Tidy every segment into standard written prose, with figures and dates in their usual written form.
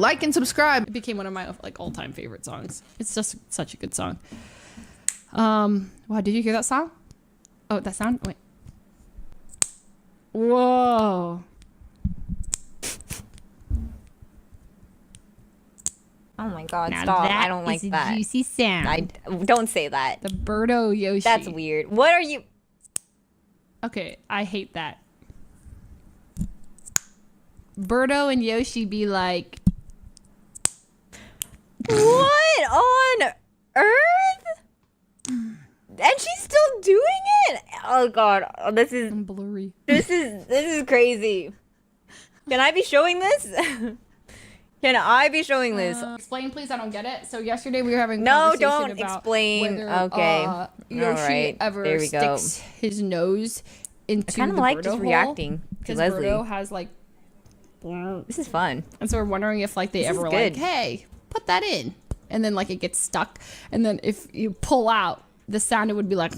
Like and subscribe. It became one of my like all-time favorite songs. It's just such a good song. Wow, did you hear that song? Oh, that sound? Wait. Whoa. Oh my god, Now stop. that I don't like is a that. juicy sound. Don't say that. The Birdo Yoshi. That's weird. What are you... Okay, I hate that. Birdo and Yoshi be like... What on earth? And she's still doing it? Oh god, this is blurry. This is crazy. Can I be showing this? Can I be showing this? Explain, please. I don't get it. So yesterday we were having a No, conversation don't about explain. whether, Okay. Yoshi Alright, ever there we go. sticks his nose into I kind of the like Birdo just hole, reacting to because Leslie. Birdo has like, This is fun. and so we're wondering if like they This ever is were good. like, hey, put that in, and then like it gets stuck, and then if you pull out, the sound it would be like,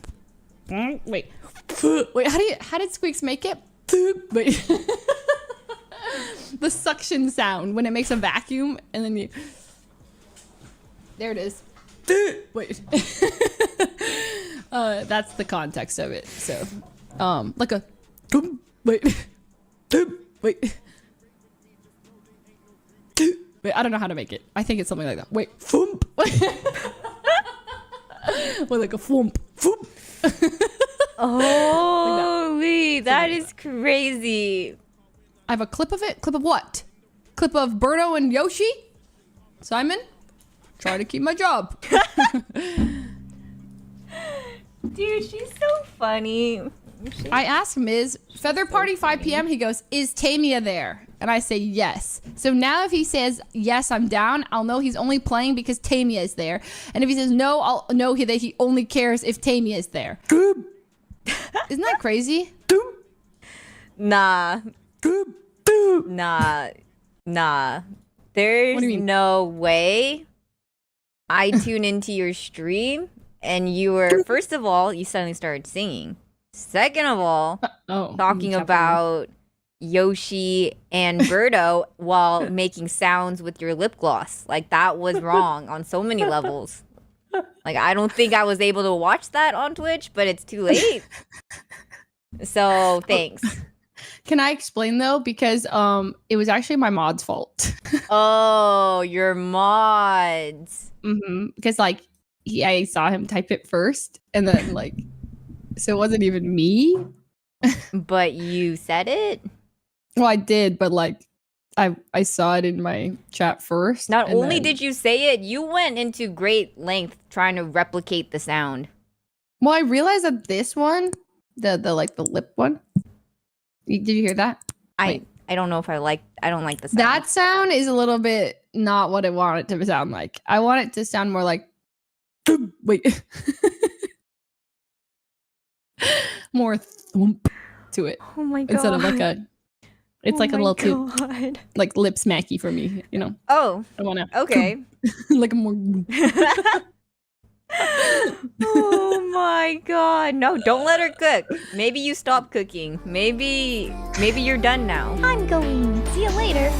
wait, how did Squeaks make it? Wait. The suction sound when it makes a vacuum, and then you. There it is. Wait. That's the context of it. So, like a. Wait. Wait. Wait, I don't know how to make it. I think it's something like that. Wait. Foomp. Or like a foomp. Foomp. Holy, that is crazy. I have a clip of it. Clip of what? Clip of Birdo and Yoshi? Simon? Try to keep my job. Dude, she's so funny. I asked Miz, Feather Party 5 p.m. He goes, is Tamia there? And I say yes. So now if he says, yes, I'm down, I'll know he's only playing because Tamia is there. And if he says no, I'll know that he only cares if Tamia is there. Isn't that crazy? Nah. Nah. There's no way I tune into your stream and you were, first of all, you suddenly started singing. Second of all, talking about Yoshi and Birdo while making sounds with your lip gloss. Like, that was wrong on so many levels. Like, I don't think I was able to watch that on Twitch, but it's too late. So, thanks. Can I explain though? Because it was actually my mod's fault. Oh, your mods. Because like I saw him type it first, and then like, so it wasn't even me. But you said it? Well, I did, but like I saw it in my chat first. Not only did you say it, you went into great length trying to replicate the sound. Well, I realized that this one, the like the lip one. Did you hear that? I don't know if I don't like the sound. That sound is a little bit not what I want it to sound like. I want it to sound more like, wait, more thump to it. Oh my god. Instead of like a, it's like a little too, like lip smacky for me, you know? Oh, I want to. okay. Like a more. Oh my god. No, don't let her cook. Maybe you stop cooking. Maybe you're done now. I'm going. See you later.